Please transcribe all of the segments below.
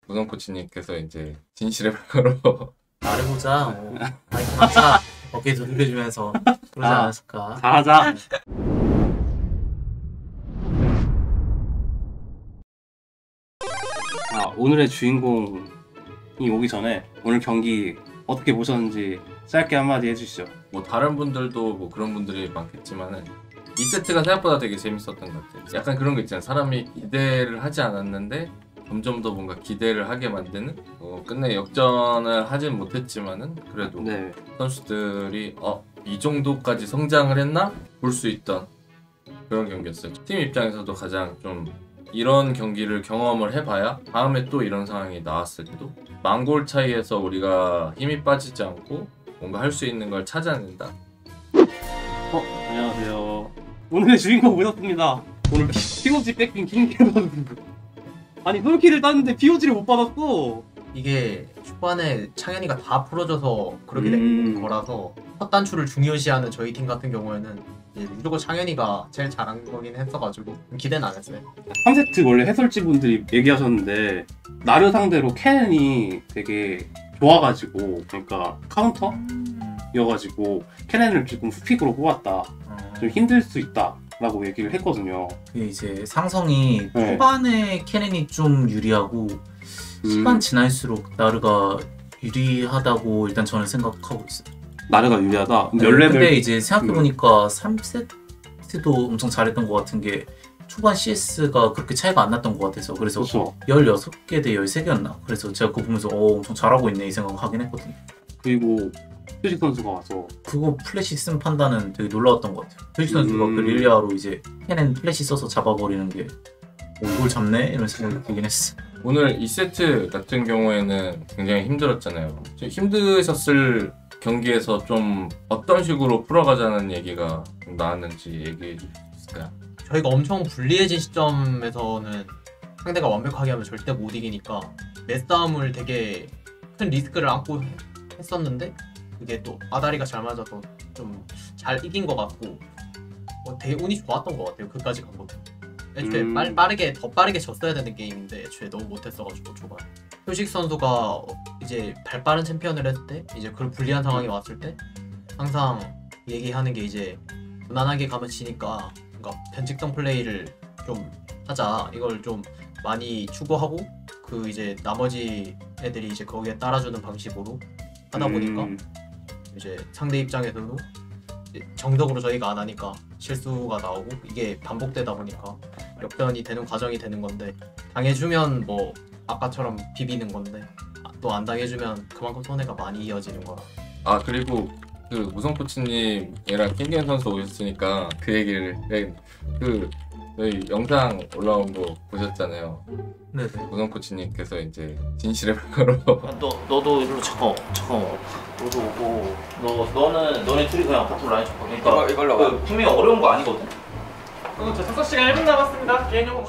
우성 코치님께서 이제 진실의 방으로 말해보자. 아이고 하자. 어깨 두들겨주면서 그러지 않았을까. 잘하자. 오늘의 주인공이 오기 전에 오늘 경기 어떻게 보셨는지 짧게 한마디 해주시죠. 뭐 다른 분들도 뭐 그런 분들이 많겠지만은 2세트가 생각보다 되게 재밌었던 것 같아요. 약간 그런 거 있잖아요. 사람이 기대를 하지 않았는데 점점 더 뭔가 기대를 하게 만드는 끝내 역전을 하진 못했지만은 그래도 네. 선수들이 이 정도까지 성장을 했나? 볼 수 있던 그런 경기였어요. 팀 입장에서도 가장 좀 이런 경기를 경험을 해봐야 다음에 또 이런 상황이 나왔을 때도 망골 차이에서 우리가 힘이 빠지지 않고 뭔가 할 수 있는 걸 찾아낸다. 안녕하세요. 오늘의 주인공 오셨습니다. 오늘 POG 뺏긴 킹캐 선수. 아니 솔킬을 땄는데 POG를 못 받았어. 이게 초반에 창현이가 다 풀어줘서 그렇게 된 거라서 첫 단추를 중요시하는 저희 팀 같은 경우에는 이제 무조건 창현이가 제일 잘한 거긴 했어가지고 기대는 안 했어요. 3세트 원래 해설지분들이 얘기하셨는데 나르 상대로 켄이 되게 좋아가지고 그러니까 카운터여가지고 켄을 조금 후픽으로 뽑았다. 좀 힘들 수 있다 라고 얘기를 했거든요. 이제 상성이 네. 초반에 케넨이 좀 유리하고 시간 지날수록 나르가 유리하다고 일단 저는 생각하고 있어요. 나르가 유리하다? 네, 근데 이제 생각해보니까 3세트도 엄청 잘했던 것 같은 게 초반 CS가 그렇게 차이가 안 났던 것 같아서 그래서 그렇죠. 16개 대 13개였나? 그래서 제가 그거 보면서 엄청 잘하고 있네 이 생각을 하긴 했거든요. 그리고 휴식 선수가 와서 그거 플래시 쓴 판단은 되게 놀라웠던 것 같아요. 휴식 선수가 그 릴리아로 이제 케넨 플래시 써서 잡아버리는 게 이걸 잡네? 이런 생각이 들긴 했어. 오늘 2세트 같은 경우에는 굉장히 힘들었잖아요. 좀 힘드셨을 경기에서 좀 어떤 식으로 풀어가자는 얘기가 좀 나왔는지 얘기해 주실 수 있을까요? 저희가 엄청 불리해진 시점에서는 상대가 완벽하게 하면 절대 못 이기니까 매싸움을 되게 큰 리스크를 안고 했었는데 그게 또 아다리가 잘 맞아서 좀 잘 이긴 것 같고 되게 운이 좋았던 것 같아요. 그까지 간 것도. 애초에 더 빠르게 졌어야 되는 게임인데 애초에 너무 못했어가지고 초반. 효식 선수가 이제 발 빠른 챔피언을 했을 때 이제 그런 불리한 상황이 왔을 때 항상 얘기하는 게 이제 무난하게 가면 지니까 그러니까 변칙성 플레이를 좀 하자. 이걸 좀 많이 추구하고 그 이제 나머지 애들이 이제 거기에 따라주는 방식으로 하다 보니까 이제 상대 입장에서도 정적으로 저희가 안 하니까 실수가 나오고 이게 반복되다 보니까 역전이 되는 과정이 되는 건데 당해주면 뭐 아까처럼 비비는 건데 또 안 당해주면 그만큼 손해가 많이 이어지는 거라. 그리고 그 우성 코치님이랑 킹겐 선수 오셨으니까 그 얘기를 그 저희 영상 올라온 거 보셨잖아요. 네네. 우성 코치님께서 이제 진실의 방으로 너도 일로 잠깐 너도 오고 너네 둘이 그냥 아파트 라인 잡고 그러니까 이걸로 가. 분명히 어려운 거 아니거든? 저 석서 시간 1분 남았습니다. 개인용으로.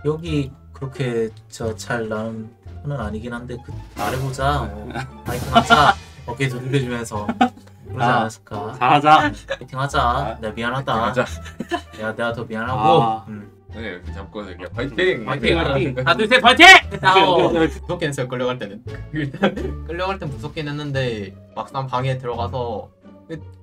여기 그렇게 잘 나온 편은 아니긴 한데 말해보자. 아이고 하자. 어깨 두들겨주면서 그러지 않았을까. 잘하자. 파이팅 하자. 내가 미안하다. 가자. 내가 더 미안하고. 네, 이렇게 잡고서 이렇게 파이팅! 파이팅! 파이팅! 하나 둘 셋 파이팅! 무섭게 했어요. 끌려갈 때는. 일단 끌려갈 땐 무섭긴 했는데 막상 방에 들어가서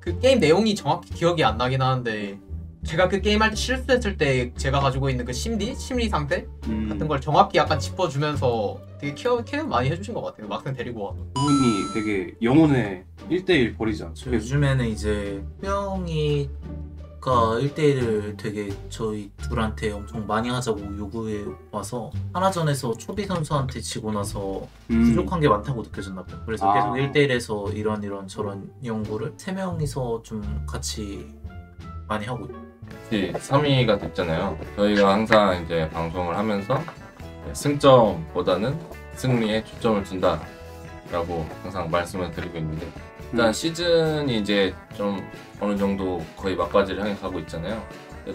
그 게임 내용이 정확히 기억이 안 나긴 하는데 제가 그 게임 할 때 실수했을 때 제가 가지고 있는 그 심리 상태 같은 걸 정확히 약간 짚어주면서 되게 케어 많이 해주신 것 같아요. 막상 데리고 와서. 그분이 되게 영혼의 1대1 버리지 않죠. 요즘에는 이제 수영이가 1대1을 되게 저희 둘한테 엄청 많이 하자고 요구해 와서 하나전에서 초비 선수한테 지고 나서 부족한 게 많다고 느껴졌나 봐요. 그래서 계속 1대1에서 이런 저런 연구를 3명이서 좀 같이 많이 하고 있어요. 3위가 됐잖아요. 저희가 항상 이제 방송을 하면서 승점보다는 승리에 초점을 둔다라고 항상 말씀을 드리고 있는데 일단 시즌이 이제 좀 어느 정도 거의 막바지를 향해 가고 있잖아요.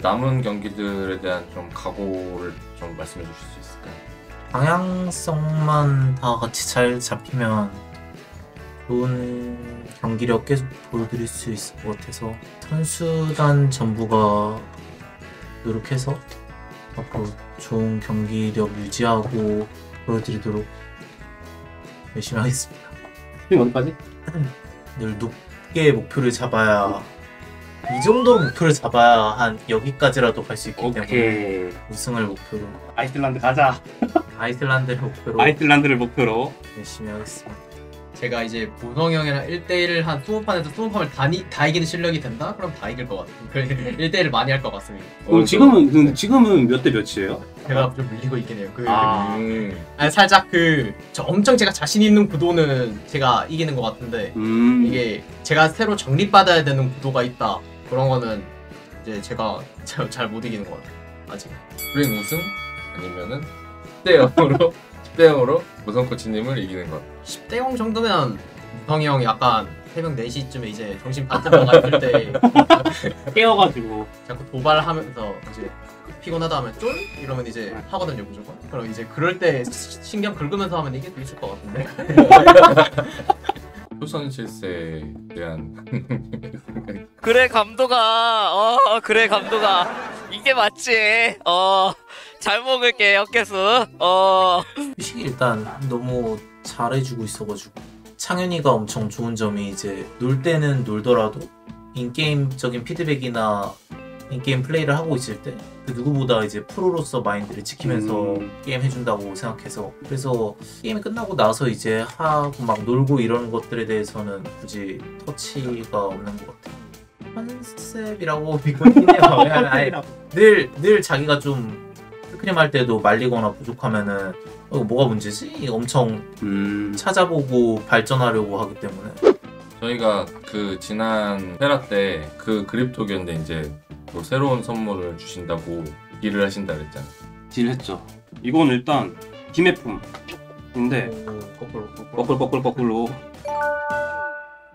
남은 경기들에 대한 좀 각오를 좀 말씀해 주실 수 있을까요? 방향성만 다 같이 잘 잡히면 좋은 경기력 계속 보여드릴 수 있을 것 같아서 선수단 전부가 노력해서 앞으로 좋은 경기력 유지하고 보여드리도록 열심히 하겠습니다. 지금 어디까지? 늘 높게 목표를 잡아야 이 정도 목표를 잡아야 한 여기까지라도 갈 수 있기 때문에 오케이. 우승을 목표로 아이슬란드 가자. 아이슬란드를 목표로 아이슬란드를 목표로. 열심히 하겠습니다. 제가 이제 보성 형이랑 1대1을 한 20판에서 20판을 다 이기는 실력이 된다? 그럼 다 이길 것 같아요. 1대1을 많이 할 것 같습니다. 지금은 몇 대 몇이에요? 제가 좀 밀리고 있긴 해요. 음. 살짝 저 엄청 제가 자신 있는 구도는 제가 이기는 것 같은데 이게 제가 새로 정립받아야 되는 구도가 있다. 그런 거는 이제 제가 잘 못 이기는 것 같아요. 아직. 프링 우승 아니면은 10대 0으로 10대 0으로 무성 코치님을 이기는 것. 10대 0 정도면 무성이 형 약간 새벽 4시쯤에 이제 정신 바짝 나가 있을 때 깨어가지고. 자꾸 도발하면서 이제 피곤하다 하면 쫄? 이러면 이제 하거든요 무조건. 그럼 이제 그럴 때 신경 긁으면서 하면 이게 또 있을 것 같은데. 효선 실세에 대한 그래 감독아 그래 감독아 이게 맞지 잘 먹을게 혁개수 휴식이 일단 너무 잘해주고 있어가지고 창현이가 엄청 좋은 점이 이제 놀 때는 놀더라도 인게임적인 피드백이나 인게임 플레이를 하고 있을 때 그 누구보다 이제 프로로서 마인드를 지키면서 게임 해준다고 생각해서 그래서 게임이 끝나고 나서 이제 하고 막 놀고 이런 것들에 대해서는 굳이 터치가 없는 것 같아요. 컨셉이라고 믿고 있긴 해요. 늘 자기가 좀 스크림 할 때도 말리거나 부족하면은 뭐가 문제지? 엄청 찾아보고 발전하려고 하기 때문에 저희가 그 지난 테라 때 그 그립톡이었는데 이제 또 새로운 선물을 주신다고 딜을 하신다 그랬잖아요. 딜했죠. 이건 일단 기매품인데 거꾸로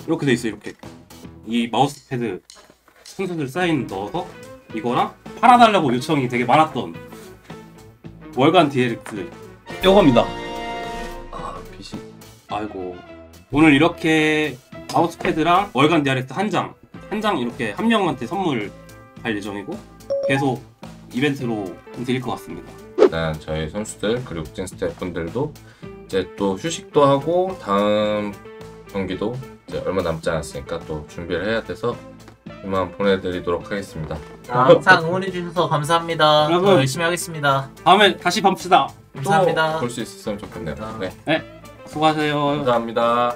이렇게 돼 있어. 이렇게 이 마우스 패드 순서들 사인 넣어서 이거랑 팔아달라고 요청이 되게 많았던 월간 DLX 이겁니다. 빛이 아이고 오늘 이렇게 마우스 패드랑 월간 DLX 한 장 이렇게 한 명한테 선물 갈 예정이고 계속 이벤트로 드릴 것 같습니다. 일단 저희 선수들 그리고 진 스태프분들도 이제 또 휴식도 하고 다음 경기도 이제 얼마 남지 않았으니까 또 준비를 해야 돼서 이만 보내드리도록 하겠습니다. 항상 응원해주셔서 감사합니다. 여러분. 더 열심히 하겠습니다. 다음에 다시 봅시다. 감사합니다. 볼 수 있었으면 좋겠네요. 네, 수고하세요. 감사합니다.